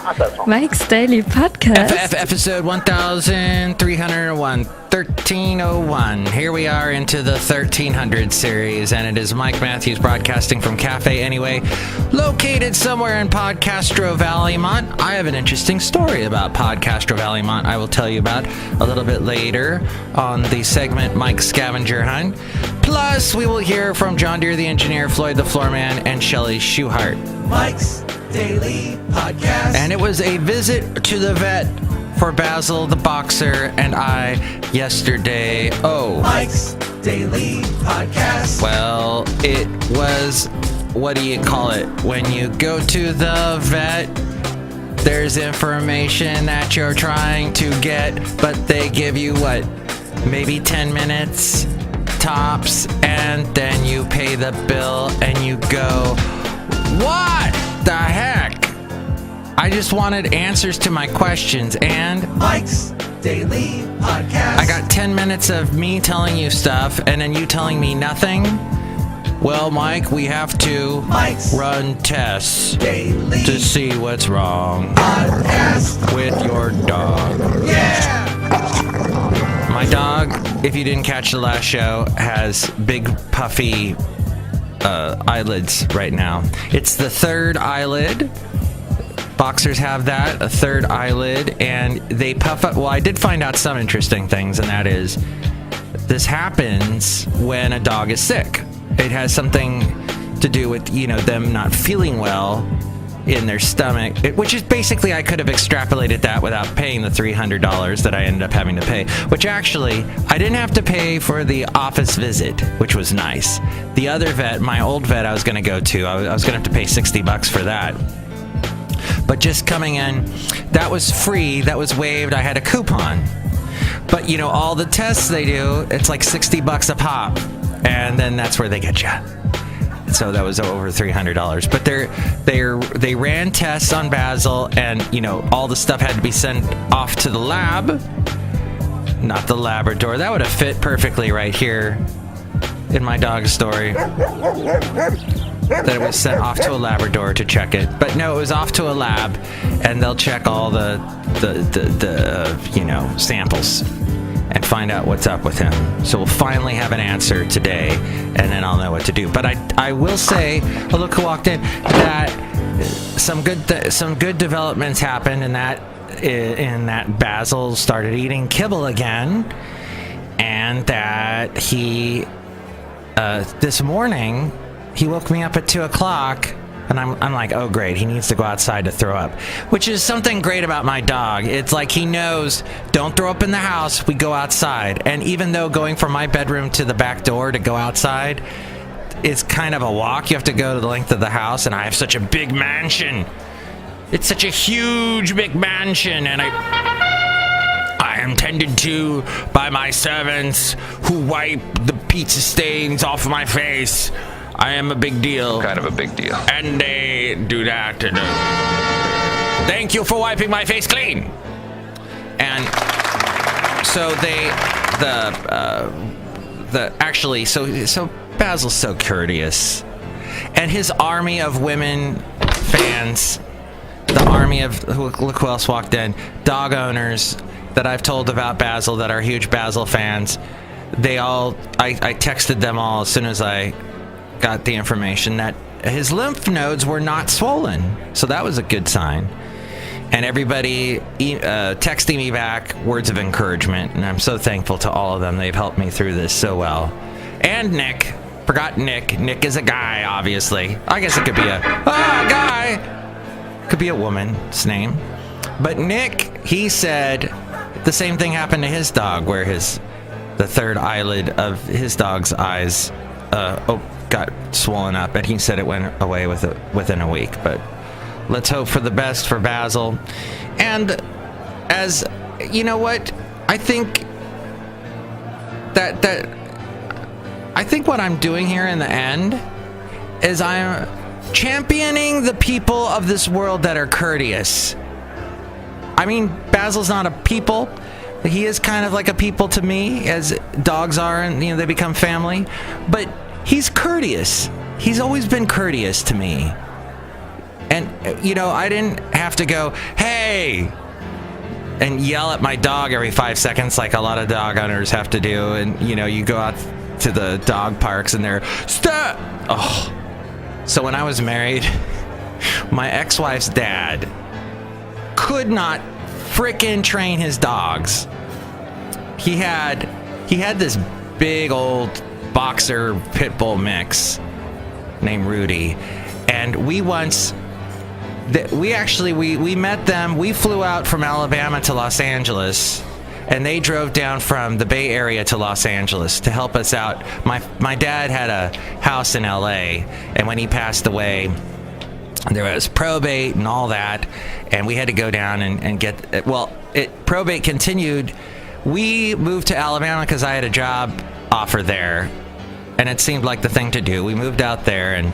Mike's Daily Podcast. Episode 1301. 1301. Here we are into the 1300 series, and it is Mike Matthews broadcasting from Café Anyway, located somewhere in Podcastro Valleymont. I have an interesting story about Podcastro Valleymont I will tell you about a little bit later on the segment Mike's Scavenger Hunt. Plus, we will hear from John Deere the Engineer, Floyd the Floorman, and Chely Shoehart. Mike's Daily Podcast. And it was a visit to the vet for Basil the Boxer and I yesterday. Mike's Daily Podcast. Well, it was, what do you call it? When you go to the vet, there's information that you're trying to get, but they give you what? Maybe 10 minutes tops, and then you pay the bill and you go, what the heck? I just wanted answers to my questions, and Mike's Daily Podcast. I got 10 minutes of me telling you stuff, and then you telling me nothing? Well, Mike, we have to run tests Daily to see what's wrong Podcast with your dog. Yeah! My dog, if you didn't catch the last show, has big puffy eyelids right now. It's the third eyelid. Boxers have that, a third eyelid, and they puff up. Well, I did find out some interesting things, and that is, this happens when a dog is sick. It has something to do with, them not feeling well in their stomach, which is basically, I could have extrapolated that without paying the $300 that I ended up having to pay, which actually, I didn't have to pay for the office visit, which was nice. The other vet, my old vet I was going to go to, I was going to have to pay $60 for that. But just coming in, that was free, that was waived, I had a coupon. But all the tests they do, it's like $60 a pop, and then that's where they get you. So that was over $300. But they ran tests on Basil, and all the stuff had to be sent off to the lab, not the Labrador. That would have fit perfectly right here in my dog story. That it was sent off to a Labrador to check it, but no, it was off to a lab, and they'll check all the samples and find out what's up with him. So we'll finally have an answer today, and then I'll know what to do. But I will say, oh, look who walked in, that some good developments happened in that Basil started eating kibble again, and that he this morning he woke me up at 2:00. And I'm like, oh, great, he needs to go outside to throw up, which is something great about my dog. It's like he knows, don't throw up in the house, we go outside. And even though going from my bedroom to the back door to go outside is kind of a walk, you have to go to the length of the house, and I have such a big mansion. It's such a huge, big mansion, and I am tended to by my servants who wipe the pizza stains off my face. I am a big deal. Kind of a big deal. And they do that. Thank you for wiping my face clean. And so so Basil's so courteous. And his army of women fans, the army of, look who else walked in, dog owners that I've told about Basil that are huge Basil fans, I texted them all as soon as I got the information that his lymph nodes were not swollen. So that was a good sign. And everybody texting me back words of encouragement, and I'm so thankful to all of them. They've helped me through this so well. And Nick. Forgot Nick. Nick is a guy, obviously. I guess it could be a guy. Could be a woman's name. But Nick, he said the same thing happened to his dog, where the third eyelid of his dog's eyes got swollen up, and he said it went away within a week. But let's hope for the best for Basil. And as you know what, I think I think what I'm doing here in the end is I'm championing the people of this world that are courteous. I mean, Basil's not a people. He is kind of like a people to me, as dogs are, and they become family. But he's courteous. He's always been courteous to me. And I didn't have to go, hey, and yell at my dog every 5 seconds like a lot of dog owners have to do. And, you go out to the dog parks and they're, stop! Oh. So when I was married, my ex-wife's dad could not frickin' train his dogs. He had this big old boxer pit bull mix named Rudy, and we met them. We flew out from Alabama to Los Angeles, and they drove down from the Bay Area to Los Angeles to help us out. My dad had a house in LA, and when he passed away, there was probate and all that, and we had to go down and get probate continued. We moved to Alabama because I had a job offer there, and it seemed like the thing to do. We moved out there,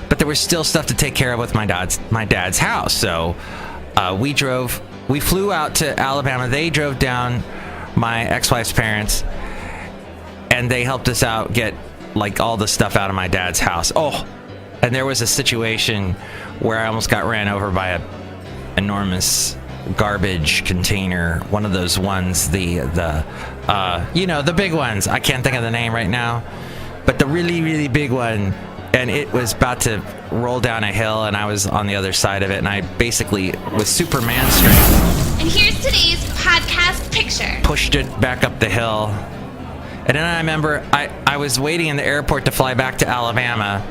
but there was still stuff to take care of with my dad's house. So we flew out to Alabama. They drove down, my ex-wife's parents, and they helped us out get like all the stuff out of my dad's house. Oh, and there was a situation where I almost got ran over by a enormous garbage container, one of those ones, the big ones. I can't think of the name right now, but the really, really big one. And it was about to roll down a hill, and I was on the other side of it, and I basically, with Superman strength, and here's today's podcast picture, pushed it back up the hill. And then I remember I was waiting in the airport to fly back to Alabama,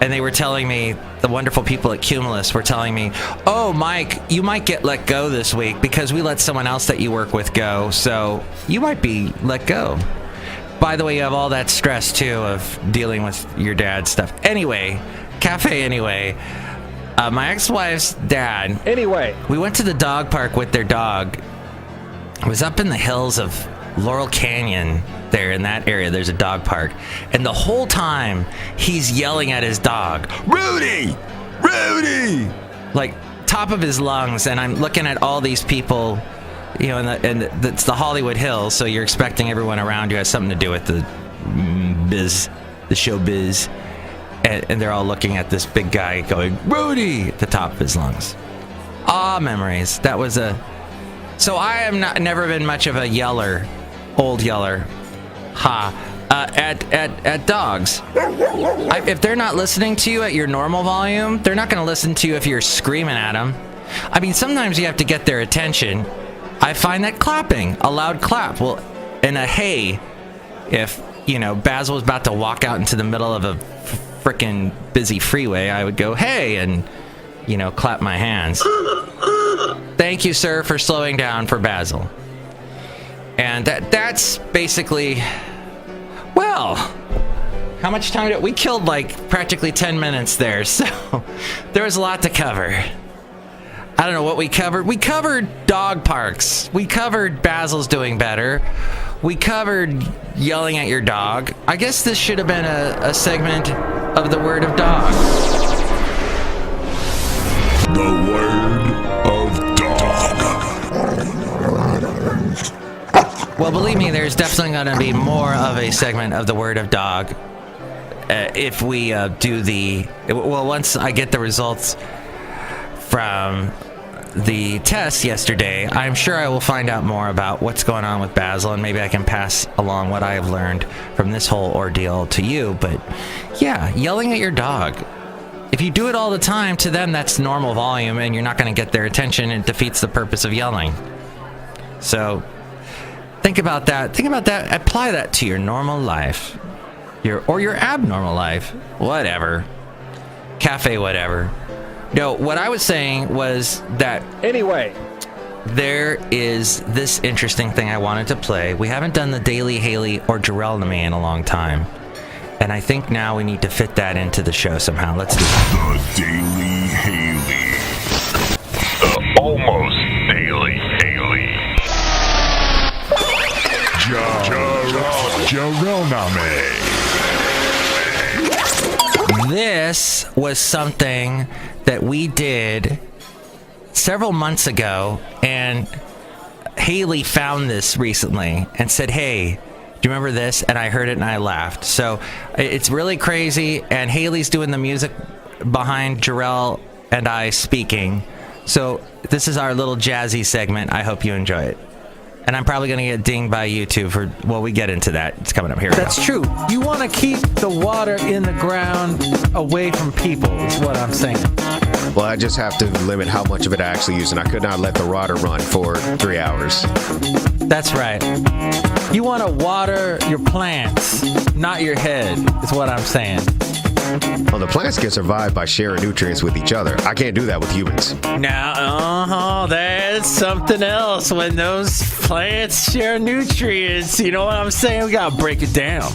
and they were telling me, the wonderful people at Cumulus were telling me, oh, Mike, you might get let go this week because we let someone else that you work with go, so you might be let go. By the way, you have all that stress, too, of dealing with your dad's stuff. Anyway, Café Anyway, my ex-wife's dad... Anyway. We went to the dog park with their dog. It was up in the hills of Laurel Canyon. There, in that area, there's a dog park. And the whole time, he's yelling at his dog, Rudy! Rudy! Like, top of his lungs. And I'm looking at all these people... and it's the Hollywood Hills, so you're expecting everyone around you has something to do with the show biz, and they're all looking at this big guy going, Rudy, at the top of his lungs. Memories. That was so I have never been much of a yeller, old yeller, at dogs. If they're not listening to you at your normal volume, they're not going to listen to you if you're screaming at them. I mean, sometimes you have to get their attention. I find that clapping, a loud clap, well, in a hey, if, Basil was about to walk out into the middle of a frickin' busy freeway, I would go, hey, and, clap my hands. Thank you, sir, for slowing down for Basil. And that's basically, well, how much time we killed like practically 10 minutes there, so there was a lot to cover. I don't know what we covered. We covered dog parks. We covered Basil's doing better. We covered yelling at your dog. I guess this should have been a segment of the Word of Dog. The Word of Dog. Well, believe me, there's definitely going to be more of a segment of the Word of Dog if we do once I get the results from the test yesterday, I'm sure I will find out more about what's going on with Basil, and maybe I can pass along what I have learned from this whole ordeal to you. But yeah, yelling at your dog. If you do it all the time, to them that's normal volume, and you're not going to get their attention. It defeats the purpose of yelling. So think about that. Apply that to your normal life, your abnormal life, whatever. Cafe, whatever. No, what I was saying was that... Anyway. There is this interesting thing I wanted to play. We haven't done the Daily Haley or Jarrell to me in a long time. And I think now we need to fit that into the show somehow. Let's do it. The Daily Haley. The almost Daily Haley. Jarrell Name. This was something that we did several months ago, and Haley found this recently and said, hey, do you remember this? And I heard it and I laughed. So it's really crazy, and Haley's doing the music behind Jarrell and I speaking. So this is our little jazzy segment. I hope you enjoy it. And I'm probably going to get dinged by YouTube for, well, we get into that. It's coming up here. That's true. You want to keep the water in the ground away from people, is what I'm saying. Well, I just have to limit how much of it I actually use, and I could not let the water run for 3 hours. That's right. You want to water your plants, not your head, is what I'm saying. Well, the plants can survive by sharing nutrients with each other. I can't do that with humans. Now, that's something else. When those plants share nutrients, you know what I'm saying? We gotta break it down.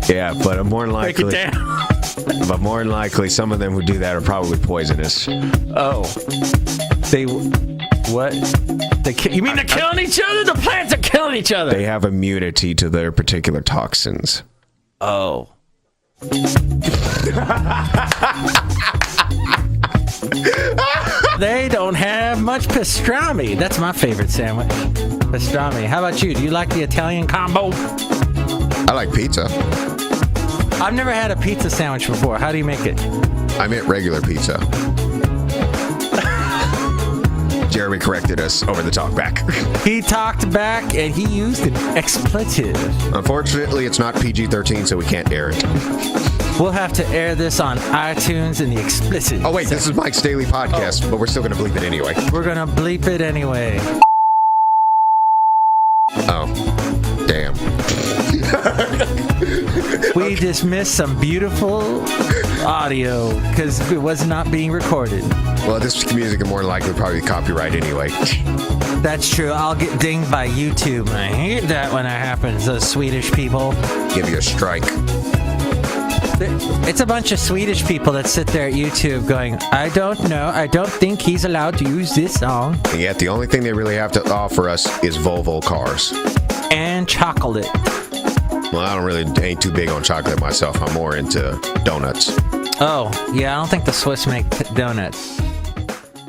Yeah, but more than likely, Break it down. but more than likely, some of them who do that are probably poisonous. Oh, what? You mean they're killing each other? The plants are killing each other. They have immunity to their particular toxins. Oh. They don't have much pastrami. That's my favorite sandwich. Pastrami. How about you? Do you like the Italian combo? I like pizza. I've never had a pizza sandwich before. How do you make it? I meant regular pizza. Jeremy corrected us over the talk back. He talked back and he used an expletive. Unfortunately, it's not PG-13, so we can't air it. We'll have to air this on iTunes in the explicit. Oh, wait, this is Mike's Daily Podcast, but we're still going to bleep it anyway. We're going to bleep it anyway. Oh, damn. We dismissed some beautiful audio because it was not being recorded. Well, this music is more than likely probably copyright anyway. That's true. I'll get dinged by YouTube. I hate that when that happens. Those Swedish people. Give you a strike. It's a bunch of Swedish people that sit there at YouTube going, I don't know. I don't think he's allowed to use this song. And yet the only thing they really have to offer us is Volvo cars. And chocolate. Well, I ain't too big on chocolate myself. I'm more into donuts. Oh, yeah, I don't think the Swiss make donuts.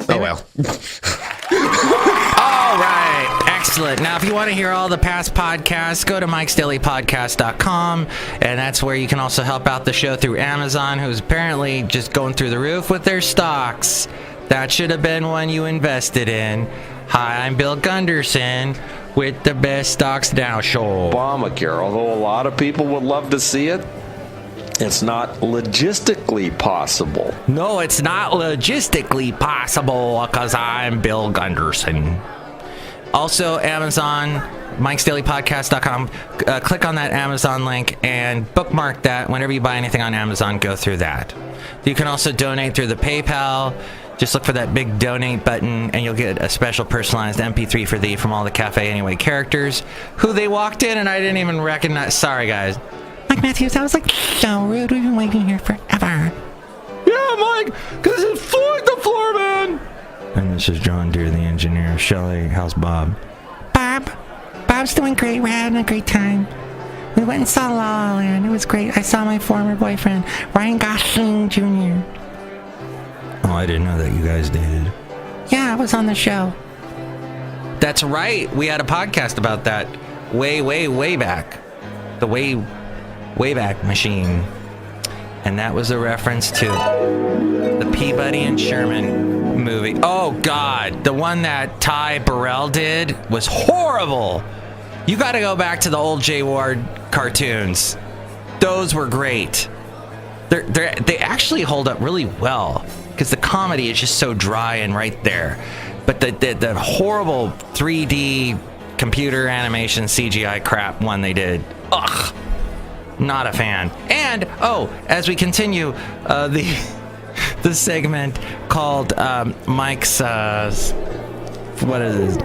Oh, well. All right. Excellent. Now, if you want to hear all the past podcasts, go to mikesdailypodcast.com, and that's where you can also help out the show through Amazon, who's apparently just going through the roof with their stocks. That should have been one you invested in. Hi, I'm Bill Gunderson with the Best Stocks Now show. Obamacare, although a lot of people would love to see it, it's not logistically possible. No, it's not logistically possible because I'm Bill Gunderson. Also, Amazon, mikesdailypodcast.com. Click on that Amazon link and bookmark that. Whenever you buy anything on Amazon, go through that. You can also donate through the PayPal. Just look for that big donate button, and you'll get a special personalized MP3 for thee from all the Café Anyway characters who they walked in and I didn't even recognize. Sorry, guys. Mike Matthews, I was like, so rude. We've been waiting here forever. Yeah, Mike, because it's Floyd the Floorman. And this is John Deere, the engineer. Chely, how's Bob? Bob's doing great. We're having a great time. We went and saw La La Land. It was great. I saw my former boyfriend, Ryan Gosling Jr. Oh, I didn't know that you guys dated. Yeah, I was on the show. That's right. We had a podcast about that way back. The way back machine. And that was a reference to the Peabody and Sherman movie. Oh, God. The one that Ty Burrell did was horrible. You got to go back to the old Jay Ward cartoons. Those were great. They actually hold up really well because the comedy is just so dry and right there. But the horrible 3D computer animation CGI crap one they did, ugh, not a fan. And as we continue the segment called Mike's what is it?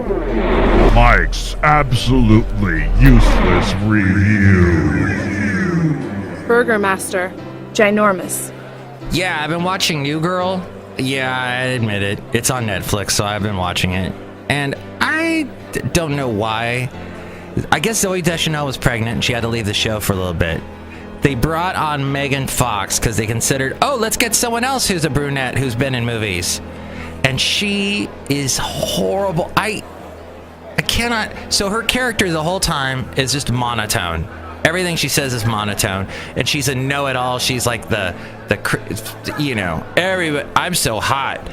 Mike's absolutely useless review. Burgermaster, ginormous. Yeah, I've been watching New Girl. Yeah, I admit it. It's on Netflix, so I've been watching it. And I don't know why. I guess Zooey Deschanel was pregnant and she had to leave the show for a little bit. They brought on Megan Fox because they considered, let's get someone else who's a brunette who's been in movies. And she is horrible. I cannot. So her character the whole time is just monotone. Everything she says is monotone, and she's a know-it-all. She's like everybody, I'm so hot.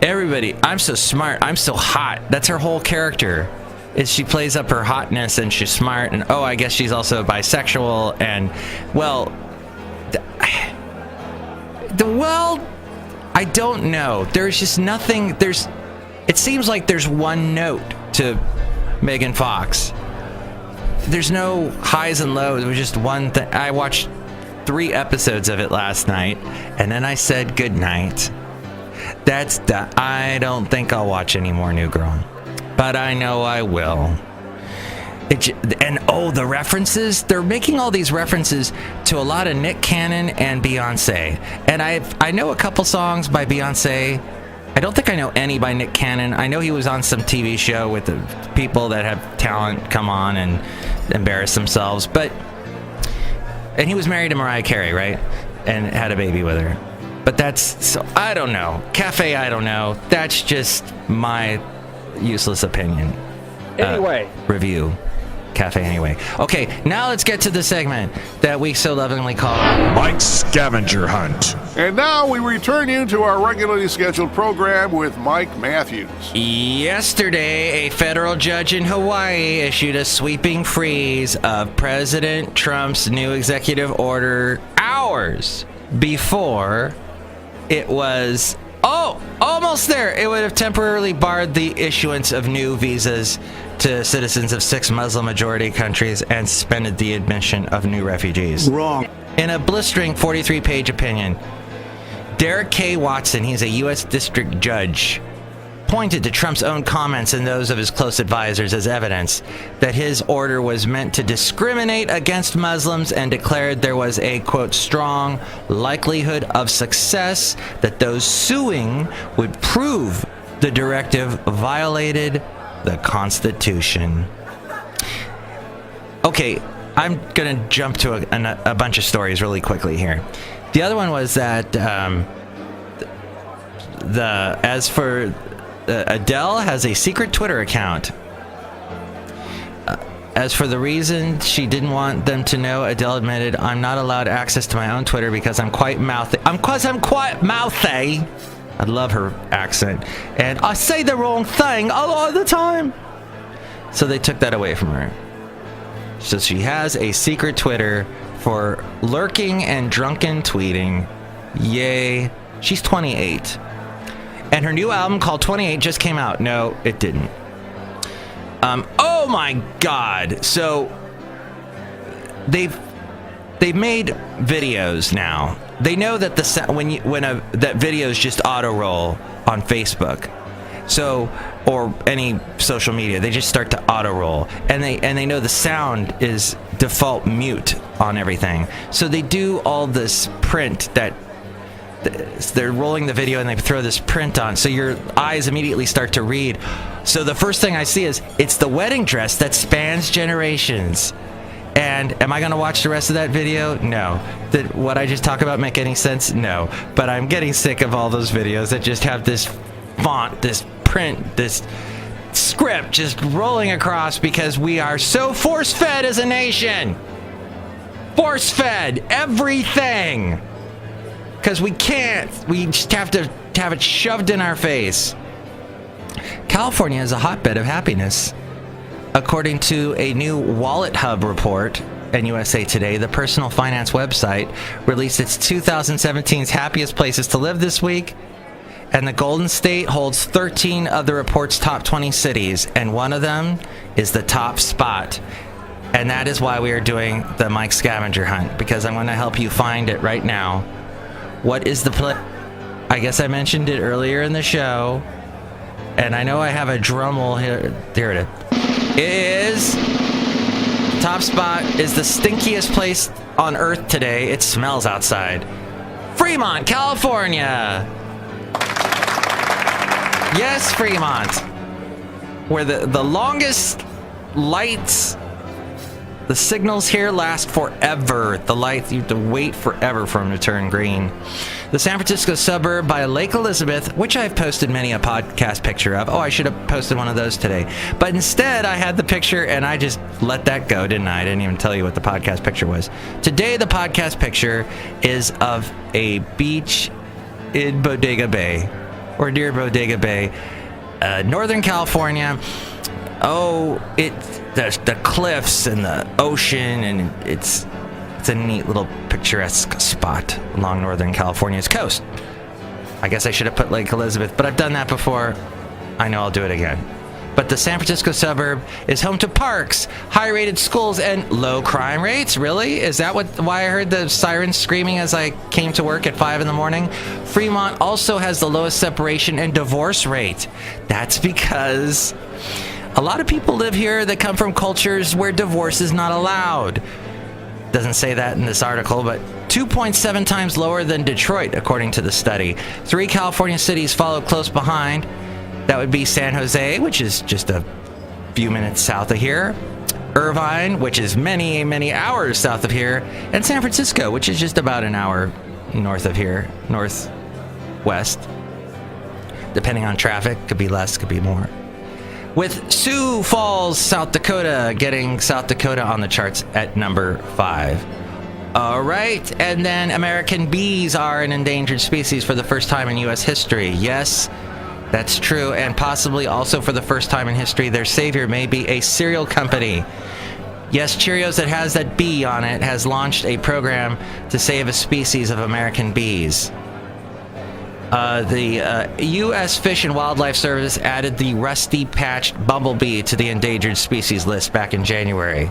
Everybody, I'm so smart. I'm so hot. That's her whole character. Is she plays up her hotness, and she's smart, and I guess she's also bisexual, and I don't know. There's just nothing. It seems like there's one note to Megan Fox. There's no highs and lows. It was just one thing. I watched 3 episodes of it last night, and then I said good night. I don't think I'll watch any more New Girl, but I know I will. The references, they're making all these references to a lot of Nick Cannon and Beyonce. And I know a couple songs by Beyonce. I don't think I know any by Nick Cannon. I know he was on some TV show with the people that have talent come on and embarrass themselves. And he was married to Mariah Carey, right? And had a baby with her. But I don't know. Cafe, I don't know. That's just my useless opinion. Anyway. Review. Café Anyway. Okay, now let's get to the segment that we so lovingly call Mike's Scavenger Hunt. And now we return you to our regularly scheduled program with Mike Matthews. Yesterday, a federal judge in Hawaii issued a sweeping freeze of President Trump's new executive order hours before it was almost there. It would have temporarily barred the issuance of new visas to citizens of 6 Muslim-majority countries and suspended the admission of new refugees. Wrong. In a blistering 43-page opinion, Derek K. Watson, he's a U.S. district judge, pointed to Trump's own comments and those of his close advisors as evidence that his order was meant to discriminate against Muslims and declared there was a, quote, strong likelihood of success that those suing would prove the directive violated the Constitution. Okay, I'm going to jump to a bunch of stories really quickly here. The other one was that Adele has a secret Twitter account. As for the reason she didn't want them to know, Adele admitted, I'm not allowed access to my own Twitter because I'm quite mouthy. I'm quite mouthy. I love her accent. And I say the wrong thing a lot of the time. So they took that away from her. So she has a secret Twitter for lurking and drunken tweeting. Yay. She's 28. And her new album called 28 just came out. No, it didn't. Oh my God. So they've made videos now. They know that that videos just auto roll on Facebook. So, or any social media, they just start to auto roll, and they know the sound is default mute on everything. So they do all this print that they're rolling the video and they throw this print on, so your eyes immediately start to read. So the first thing I see is it's the wedding dress that spans generations. And am I going to watch the rest of that video? No. Did what I just talked about make any sense? No. But I'm getting sick of all those videos that just have this font, this print, this script just rolling across because we are so force-fed as a nation. Force-fed everything. Because we just have to have it shoved in our face. California is a hotbed of happiness. According to a new Wallet Hub report in USA Today, the personal finance website released its 2017's happiest places to live this week, and the Golden State holds 13 of the report's top 20 cities, and one of them is the top spot. And that is why we are doing the Mike Scavenger Hunt, because I'm going to help you find it right now. What is the place? I guess I mentioned it earlier in the show, and I know I have a drum roll here. There it is. Top spot is the stinkiest place on earth today. It smells outside. Fremont, California. Yes, Fremont. Where the longest lights, the signals here last forever. The lights, you have to wait forever for them to turn green. The San Francisco suburb by Lake Elizabeth, which I've posted many a podcast picture of. Oh, I should have posted one of those today. But instead, I had the picture and I just let that go, didn't I? I didn't even tell you what the podcast picture was. Today, the podcast picture is of a beach in Bodega Bay, or near Bodega Bay, Northern California. Oh, the cliffs and the ocean, and it's a neat little picturesque spot along Northern California's coast. I guess I should have put Lake Elizabeth, but I've done that before. I know I'll do it again. But the San Francisco suburb is home to parks, high-rated schools, and low crime rates. Really? Is that why I heard the sirens screaming as I came to work at 5 in the morning? Fremont also has the lowest separation and divorce rate. That's because a lot of people live here that come from cultures where divorce is not allowed. Doesn't say that in this article, but 2.7 times lower than Detroit, according to the study. 3 California cities followed close behind. That would be San Jose, which is just a few minutes south of here, Irvine, which is many, many hours south of here, and San Francisco, which is just about an hour north of here, northwest. Depending on traffic, could be less, could be more. With Sioux Falls, South Dakota, getting South Dakota on the charts at number 5. All right, and then American bees are an endangered species for the first time in U.S. history. Yes, that's true, and possibly also for the first time in history, their savior may be a cereal company. Yes, Cheerios that has that bee on it has launched a program to save a species of American bees. The U.S. Fish and Wildlife Service added the rusty-patched bumblebee to the endangered species list back in January,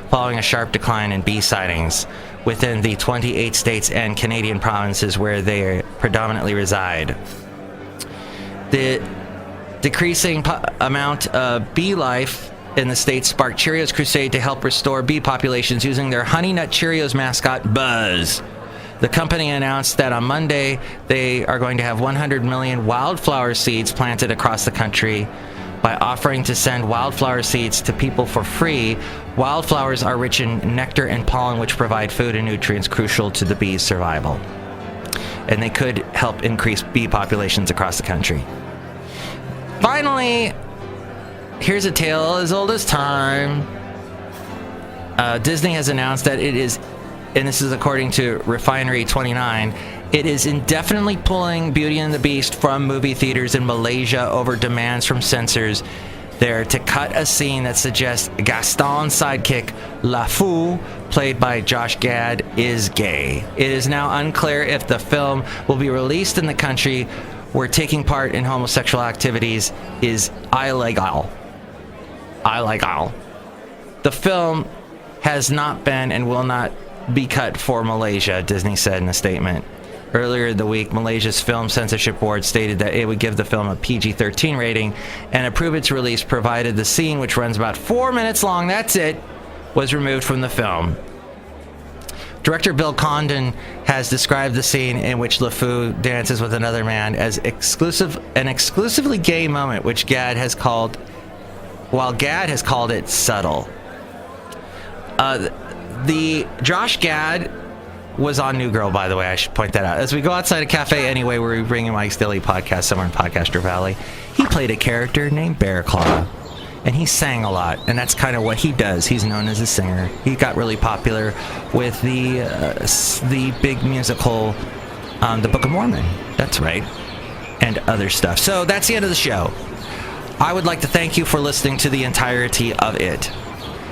following a sharp decline in bee sightings within the 28 states and Canadian provinces where they predominantly reside. The decreasing amount of bee life in the state sparked Cheerios' crusade to help restore bee populations using their Honey Nut Cheerios mascot, Buzz. The company announced that on Monday they are going to have 100 million wildflower seeds planted across the country. By offering to send wildflower seeds to people for free, wildflowers are rich in nectar and pollen, which provide food and nutrients crucial to the bees' survival. And they could help increase bee populations across the country. Finally, here's a tale as old as time. Disney has announced that it is, and this is according to Refinery 29, it is indefinitely pulling Beauty and the Beast from movie theaters in Malaysia over demands from censors there to cut a scene that suggests Gaston's sidekick, LeFou, played by Josh Gad, is gay. It is now unclear if the film will be released in the country where taking part in homosexual activities is illegal. The film has not been and will not be cut for Malaysia, Disney said in a statement. Earlier in the week, Malaysia's Film Censorship Board stated that it would give the film a PG-13 rating and approve its release provided the scene, which runs about 4 minutes long, that's it, was removed from the film. Director Bill Condon has described the scene in which LeFou dances with another man as an exclusively gay moment, which Gad has called it subtle. The Josh Gad was on New Girl, by the way. I should point that out. As we go outside of Café Anyway, where we bring you Mike's Daily Podcast somewhere in Podcaster Valley, he played a character named Bear Claw, and he sang a lot, and that's kind of what he does. He's known as a singer. He got really popular with the big musical, The Book of Mormon. That's right. And other stuff. So that's the end of the show. I would like to thank you for listening to the entirety of it.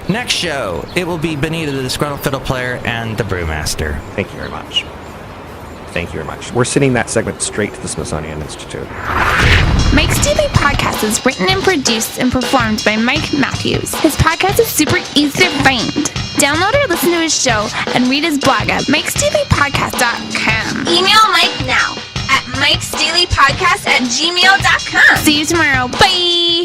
Next show, it will be Benita, the Disgruntled Fiddle Player, and the Brewmaster. Thank you very much. Thank you very much. We're sending that segment straight to the Smithsonian Institute. Mike's Daily Podcast is written and produced and performed by Mike Matthews. His podcast is super easy to find. Download or listen to his show and read his blog at mikesdailypodcast.com. Email Mike now at mikesdailypodcast@gmail.com. See you tomorrow. Bye!